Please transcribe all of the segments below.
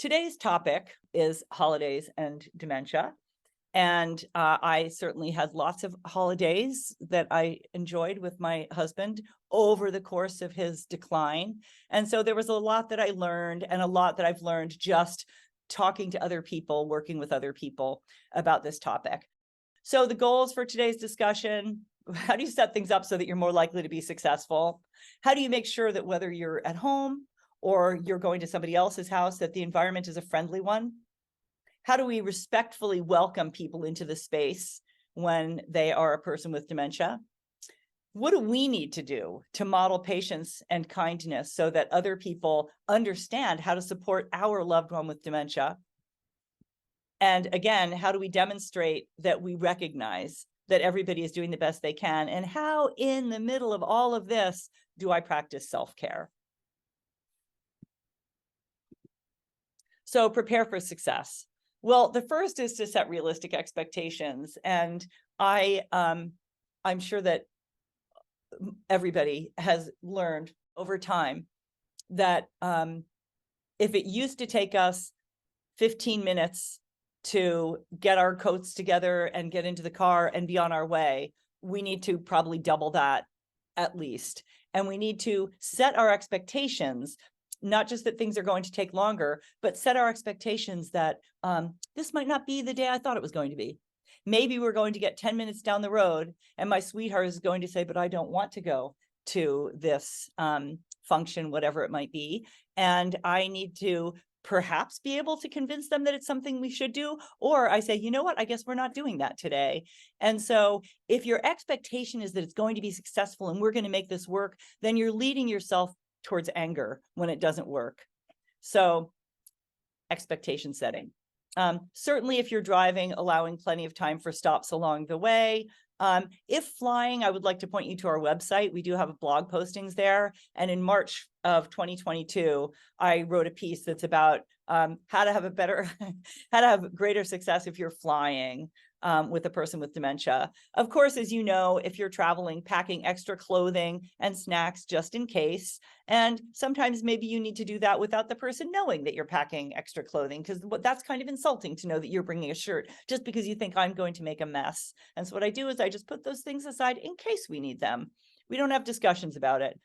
Today's topic is holidays and dementia. And I certainly had lots of holidays that I enjoyed with my husband over the course of his decline. And so there was a lot that I learned, and a lot that I've learned just talking to other people, working with other people about this topic. So the goals for today's discussion: how do you set things up so that you're more likely to be successful? How do you make sure that whether you're at home or you're going to somebody else's house, that the environment is a friendly one? How do we respectfully welcome people into the space when they are a person with dementia? What do we need to do to model patience and kindness so that other people understand how to support our loved one with dementia? And again, how do we demonstrate that we recognize that everybody is doing the best they can? And how, in the middle of all of this, do I practice self-care? So prepare for success. Well, the first is to set realistic expectations. And I'm sure that everybody has learned over time that if it used to take us 15 minutes to get our coats together and get into the car and be on our way, we need to probably double that at least. And we need to set our expectations, not just that things are going to take longer, but set our expectations that this might not be the day I thought it was going to be. Maybe we're going to get 10 minutes down the road and my sweetheart is going to say, but I don't want to go to this function, whatever it might be. And I need to perhaps be able to convince them that it's something we should do. Or I say, you know what, I guess we're not doing that today. And so if your expectation is that it's going to be successful and we're going to make this work, then you're leading yourself towards anger when it doesn't work. So expectation setting. Certainly if you're driving, allowing plenty of time for stops along the way. If flying, I would like to point you to our website. We do have blog postings there. And in March of 2022, I wrote a piece that's about how to have how to have greater success if you're flying with a person with dementia. Of course, as you know, if you're traveling, packing extra clothing and snacks just in case. And sometimes maybe you need to do that without the person knowing that you're packing extra clothing, because that's kind of insulting to know that you're bringing a shirt just because you think I'm going to make a mess. And so what I do is I just put those things aside in case we need them. We don't have discussions about it.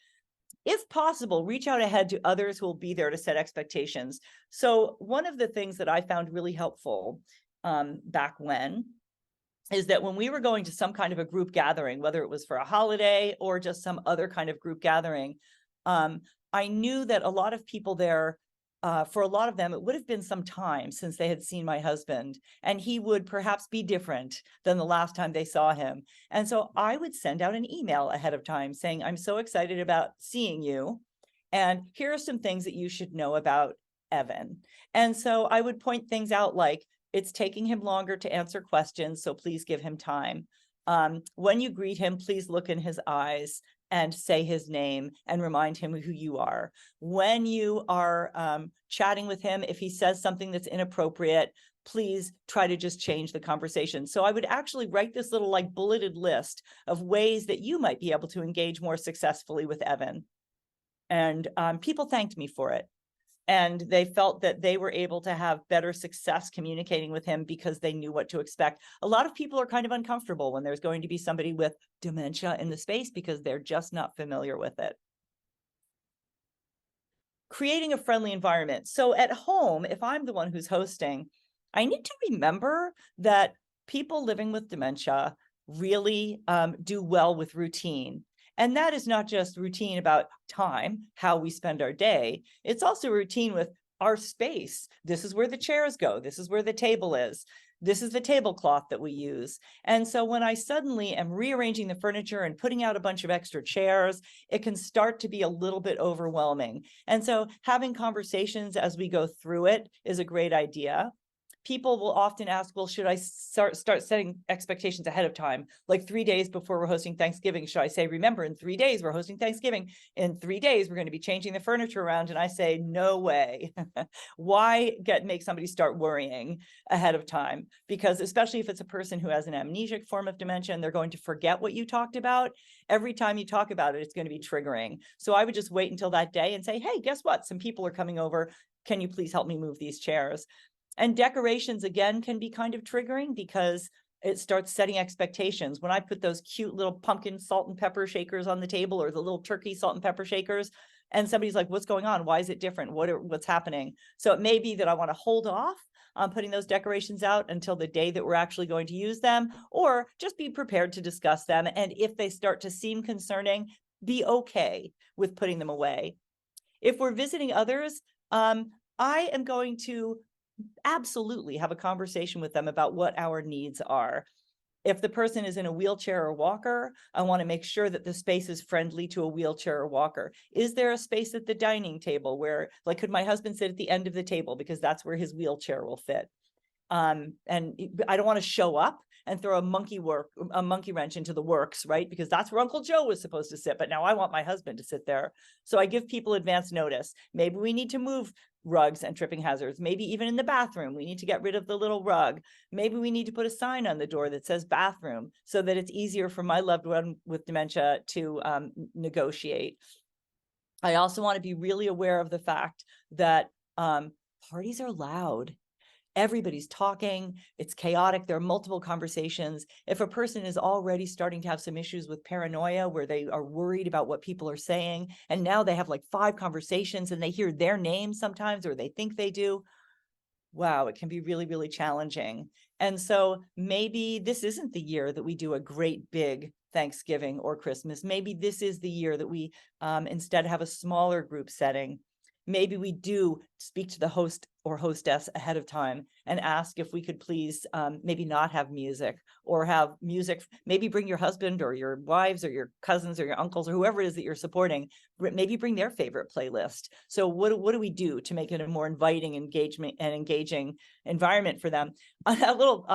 If possible, reach out ahead to others who will be there to set expectations. So one of the things that I found really helpful back when is that when we were going to some kind of a group gathering, whether it was for a holiday or just some other kind of group gathering, I knew that a lot of people there, for a lot of them, it would have been some time since they had seen my husband, and he would perhaps be different than the last time they saw him. And so I would send out an email ahead of time saying, I'm so excited about seeing you, and here are some things that you should know about Evan. And so I would point things out like, it's taking him longer to answer questions, so please give him time. When you greet him, please look in his eyes and say his name and remind him who you are. When you are chatting with him, if he says something that's inappropriate, please try to just change the conversation. So I would actually write this little like bulleted list of ways that you might be able to engage more successfully with Evan. And people thanked me for it. And they felt that they were able to have better success communicating with him because they knew what to expect. A lot of people are kind of uncomfortable when there's going to be somebody with dementia in the space because they're just not familiar with it. Creating a friendly environment. So at home, if I'm the one who's hosting, I need to remember that people living with dementia really do well with routine. And that is not just routine about time, how we spend our day. It's also routine with our space. This is where the chairs go. This is where the table is. This is the tablecloth that we use. And so when I suddenly am rearranging the furniture and putting out a bunch of extra chairs, it can start to be a little bit overwhelming. And so having conversations as we go through it is a great idea. People will often ask, well, should I start setting expectations ahead of time? Like 3 days before we're hosting Thanksgiving, should I say, remember, in 3 days, we're hosting Thanksgiving. In 3 days, we're going to be changing the furniture around. And I say, no way. Why make somebody start worrying ahead of time? Because especially if it's a person who has an amnesic form of dementia and they're going to forget what you talked about, every time you talk about it, it's going to be triggering. So I would just wait until that day and say, hey, guess what? Some people are coming over. can you please help me move these chairs? And decorations, again, can be kind of triggering because it starts setting expectations. When I put those cute little pumpkin salt and pepper shakers on the table, or the little turkey salt and pepper shakers, and somebody's like, what's going on? Why is it different? What's happening? So it may be that I want to hold off on putting those decorations out until the day that we're actually going to use them, or just be prepared to discuss them. And if they start to seem concerning, be okay with putting them away. If we're visiting others, I am going to absolutely have a conversation with them about what our needs are. If the person is in a wheelchair or walker, I want to make sure that the space is friendly to a wheelchair or walker. Is there a space at the dining table where, like, could my husband sit at the end of the table because that's where his wheelchair will fit? And I don't want to show up and throw a monkey wrench into the works, right? Because that's where Uncle Joe was supposed to sit, but now I want my husband to sit there. So I give people advance notice. Maybe we need to move rugs and tripping hazards. Maybe even in the bathroom, we need to get rid of the little rug. Maybe we need to put a sign on the door that says bathroom so that it's easier for my loved one with dementia to negotiate. I also want to be really aware of the fact that parties are loud. Everybody's talking, it's chaotic, there are multiple conversations. If a person is already starting to have some issues with paranoia where they are worried about what people are saying, and now they have like 5 conversations and they hear their name sometimes, or they think they do, wow, it can be really, really challenging. And so maybe this isn't the year that we do a great big Thanksgiving or Christmas. Maybe this is the year that we instead have a smaller group setting. Maybe we do speak to the host or hostess ahead of time and ask if we could please maybe not have music, or have music, maybe bring your husband or your wives or your cousins or your uncles or whoever it is that you're supporting, maybe bring their favorite playlist. So what do we do to make it a more inviting engaging environment for them? A little,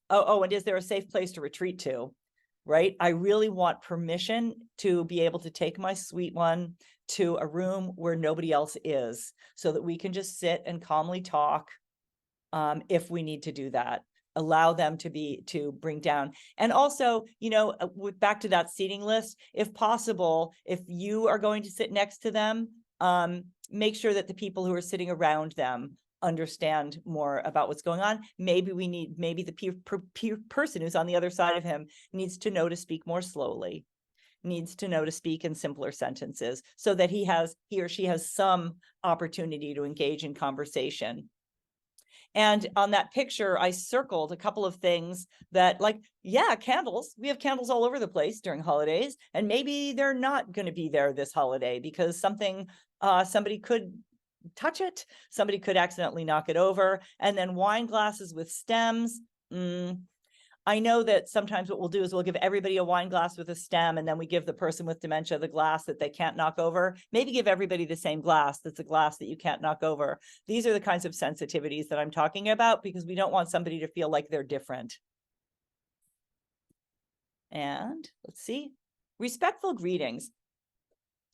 and is there a safe place to retreat to? Right? I really want permission to be able to take my sweet one to a room where nobody else is, so that we can just sit and calmly talk if we need to do that. Allow them to bring down. And also, back to that seating list, if possible, if you are going to sit next to them, make sure that the people who are sitting around them understand more about what's going on. Maybe the person who's on the other side of him needs to know to speak more slowly, needs to know to speak in simpler sentences, so that he or she has some opportunity to engage in conversation. And on that picture, I circled a couple of things that, like, candles. We have candles all over the place during holidays, and maybe they're not going to be there this holiday because somebody could touch it, somebody could accidentally knock it over. And then wine glasses with stems. I know that sometimes what we'll do is we'll give everybody a wine glass with a stem, and then we give the person with dementia the glass that they can't knock over. Maybe give everybody the same glass that's a glass that you can't knock over. These are the kinds of sensitivities that I'm talking about, because we don't want somebody to feel like they're different. And let's see, respectful greetings.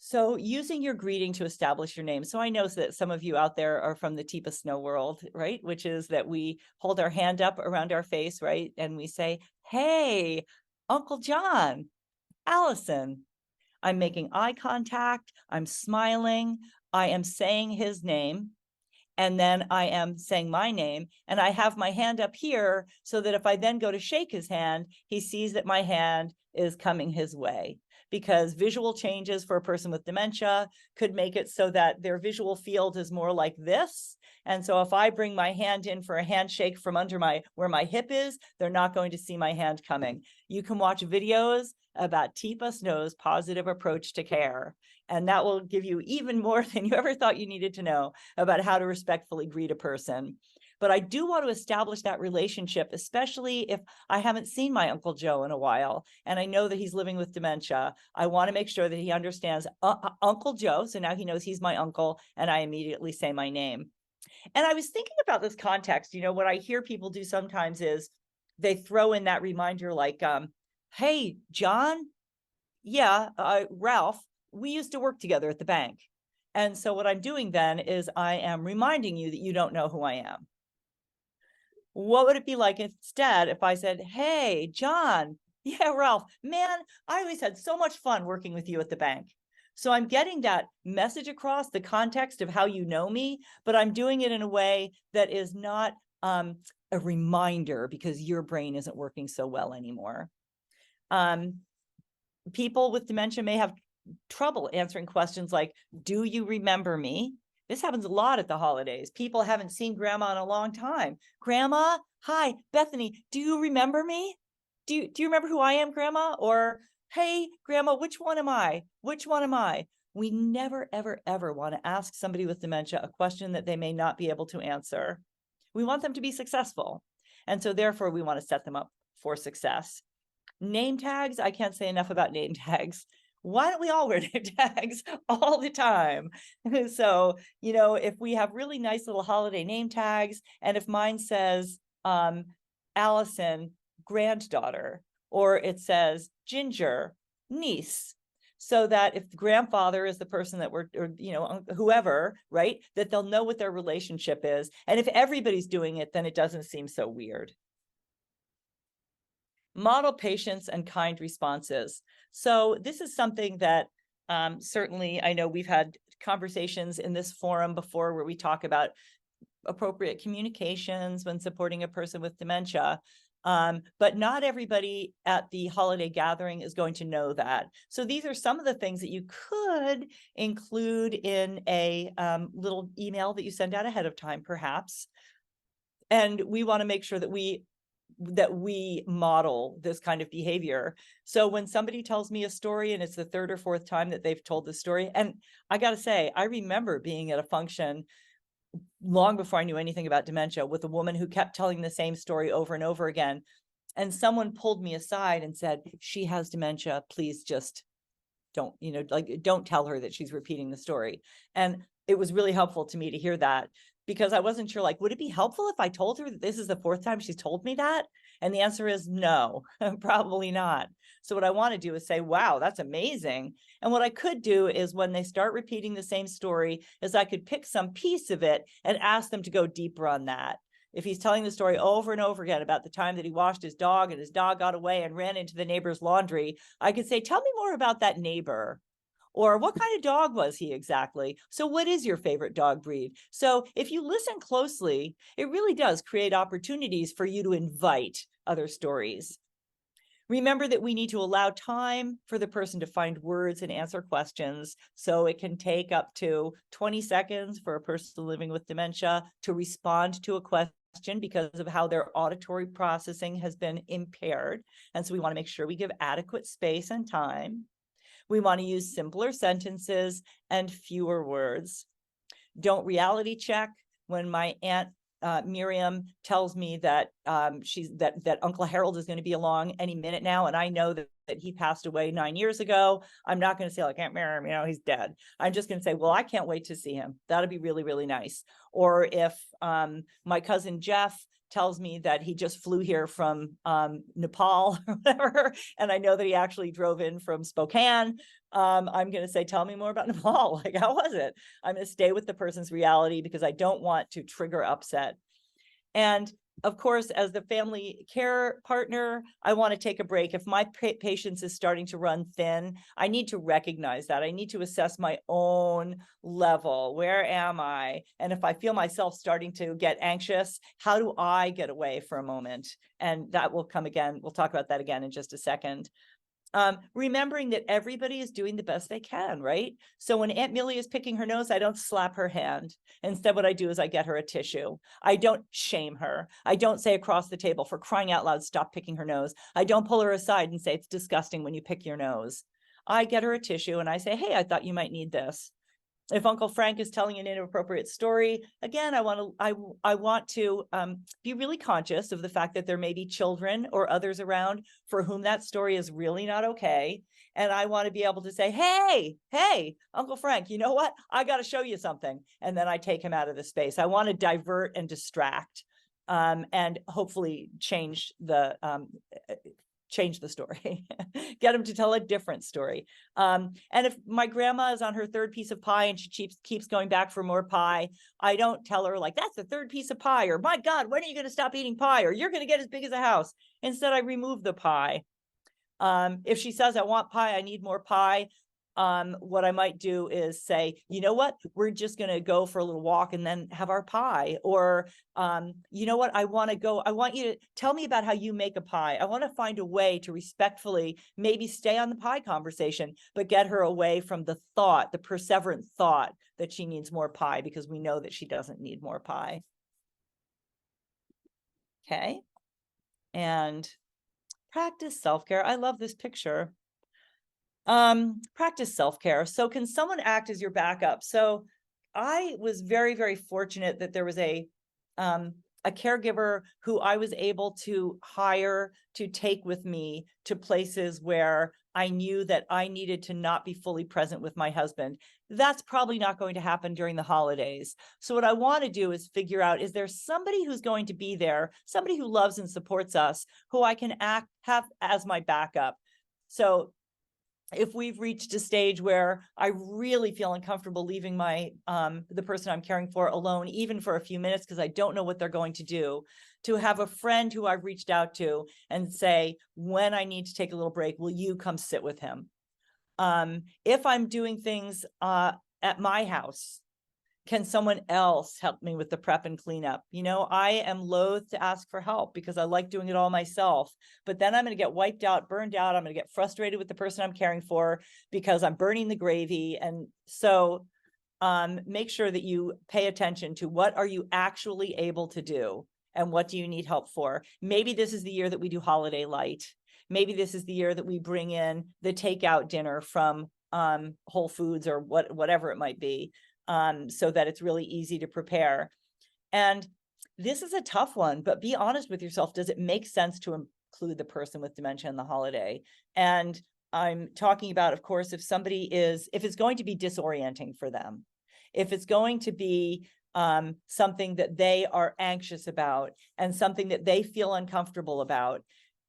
So using your greeting to establish your name. So I know that some of you out there are from the Teepa Snow world, right? Which is that we hold our hand up around our face, right? And we say, hey, Uncle John, Allyson. I'm making eye contact. I'm smiling. I am saying his name. And then I am saying my name, and I have my hand up here so that if I then go to shake his hand, he sees that my hand is coming his way. Because visual changes for a person with dementia could make it so that their visual field is more like this. And so if I bring my hand in for a handshake from under where my hip is, they're not going to see my hand coming. You can watch videos about Teepa Snow's positive approach to care, and that will give you even more than you ever thought you needed to know about how to respectfully greet a person. But I do want to establish that relationship, especially if I haven't seen my Uncle Joe in a while, and I know that he's living with dementia. I want to make sure that he understands Uncle Joe, so now he knows he's my uncle, and I immediately say my name. And I was thinking about this context. What I hear people do sometimes is they throw in that reminder like, hey, John, Ralph, we used to work together at the bank. And so what I'm doing then is I am reminding you that you don't know who I am. What would it be like instead if I said, hey, John, Ralph, man, I always had so much fun working with you at the bank. So I'm getting that message across, the context of how you know me, but I'm doing it in a way that is not a reminder because your brain isn't working so well anymore. People with dementia may have trouble answering questions like, do you remember me? This happens a lot at the holidays. People haven't seen grandma in a long time. Grandma, hi, Bethany, do you remember me? Do you remember who I am, grandma? Or, hey, grandma, which one am I? Which one am I? We never, ever, ever want to ask somebody with dementia a question that they may not be able to answer. We want them to be successful. And so therefore we want to set them up for success. Name tags, I can't say enough about name tags. Why don't we all wear name tags all the time? So, you know, if we have really nice little holiday name tags, and if mine says Allyson, granddaughter, or it says Ginger, niece, so that if the grandfather is the person that we're, or, you know, whoever, right, that they'll know what their relationship is. And if everybody's doing it, then it doesn't seem so weird. Model patience and kind responses. So this is something that certainly I know we've had conversations in this forum before where we talk about appropriate communications when supporting a person with dementia. But not everybody at the holiday gathering is going to know that. So these are some of the things that you could include in a little email that you send out ahead of time, perhaps. And we want to make sure that we model this kind of behavior. So when somebody tells me a story and it's the third or fourth time that they've told the story, and I got to say, I remember being at a function long before I knew anything about dementia with a woman who kept telling the same story over and over again. And someone pulled me aside and said, she has dementia, please just don't, you know, like, don't tell her that she's repeating the story. And it was really helpful to me to hear that, because I wasn't sure, like, would it be helpful if I told her that this is the fourth time she's told me that? And the answer is no, probably not. So what I want to do is say, wow, that's amazing. And what I could do is when they start repeating the same story is I could pick some piece of it and ask them to go deeper on that. If he's telling the story over and over again about the time that he washed his dog and his dog got away and ran into the neighbor's laundry, I could say, tell me more about that neighbor. Or what kind of dog was he exactly? So what is your favorite dog breed? So if you listen closely, it really does create opportunities for you to invite other stories. Remember that we need to allow time for the person to find words and answer questions. So it can take up to 20 seconds for a person living with dementia to respond to a question because of how their auditory processing has been impaired. And so we want to make sure we give adequate space and time. We want to use simpler sentences and fewer words. Don't reality check. When my Aunt Miriam tells me that that Uncle Harold is going to be along any minute now, and I know that he passed away 9 years ago, I'm not going to say, like, Aunt Miriam, you know, he's dead. I'm just going to say, well, I can't wait to see him. That'll be really, really nice. Or if my cousin Jeff tells me that he just flew here from Nepal or whatever, and I know that he actually drove in from Spokane, I'm going to say, tell me more about Nepal. Like, how was it? I'm going to stay with the person's reality because I don't want to trigger upset. And of course, as the family care partner, I want to take a break. If my patience is starting to run thin, I need to recognize that. I need to assess my own level. Where am I? And if I feel myself starting to get anxious, how do I get away for a moment? And that will come again. We'll talk about that again in just a second. Remembering that everybody is doing the best they can, right? So when Aunt Millie is picking her nose, I don't slap her hand. Instead, what I do is I get her a tissue. I don't shame her. I don't say across the table, for crying out loud, stop picking her nose. I don't pull her aside and say, it's disgusting when you pick your nose. I get her a tissue and I say, hey, I thought you might need this. If Uncle Frank is telling an inappropriate story, again, I want to be really conscious of the fact that there may be children or others around for whom that story is really not okay. And I want to be able to say, hey, Uncle Frank, you know what? I got to show you something. And then I take him out of the space. I want to divert and distract and hopefully change the story, get them to tell a different story. And if my grandma is on her third piece of pie and she keeps going back for more pie, I don't tell her, like, that's the third piece of pie, or my God, when are you going to stop eating pie, or you're going to get as big as a house. Instead, I remove the pie. If she says, I want pie, I need more pie, what I might do is say, you know what, we're just going to go for a little walk and then have our pie. Or, you know what, I want you to tell me about how you make a pie. I want to find a way to respectfully maybe stay on the pie conversation, but get her away from the perseverant thought that she needs more pie, because we know that she doesn't need more pie. Okay. And practice self-care. I love this picture. Practice self-care. So can someone act as your backup? So I was very, very fortunate that there was a caregiver who I was able to hire to take with me to places where I knew that I needed to not be fully present with my husband. That's probably not going to happen during the holidays. So what I want to do is figure out, is there somebody who's going to be there, somebody who loves and supports us, who I can have as my backup? So if we've reached a stage where I really feel uncomfortable leaving my the person I'm caring for alone, even for a few minutes, because I don't know what they're going to do, to have a friend who I've reached out to and say, when I need to take a little break, will you come sit with him? If I'm doing things at my house, can someone else help me with the prep and cleanup? You know, I am loath to ask for help because I like doing it all myself, but then I'm going to get wiped out, burned out. I'm going to get frustrated with the person I'm caring for because I'm burning the gravy. And so make sure that you pay attention to what are you actually able to do and what do you need help for? Maybe this is the year that we do holiday light. Maybe this is the year that we bring in the takeout dinner from Whole Foods or whatever it might be. So that it's really easy to prepare. And this is a tough one, but be honest with yourself. Does it make sense to include the person with dementia in the holiday? And I'm talking about, of course, if it's going to be disorienting for them, if it's going to be something that they are anxious about and something that they feel uncomfortable about,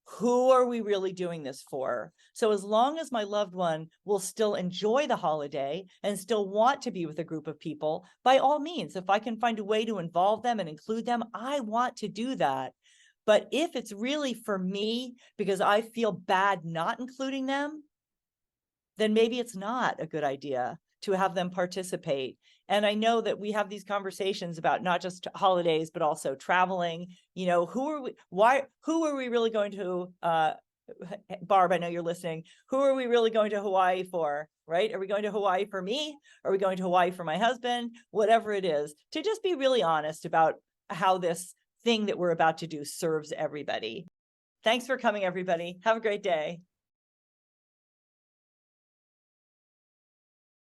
who are we really doing this for? So as long as my loved one will still enjoy the holiday and still want to be with a group of people, by all means, if I can find a way to involve them and include them, I want to do that. But if it's really for me because I feel bad not including them, then maybe it's not a good idea to have them participate. And I know that we have these conversations about not just holidays, but also traveling. You know, who are we really going to, Barb, I know you're listening. Who are we really going to Hawaii for, right? Are we going to Hawaii for me? Are we going to Hawaii for my husband? Whatever it is, to just be really honest about how this thing that we're about to do serves everybody. Thanks for coming, everybody. Have a great day.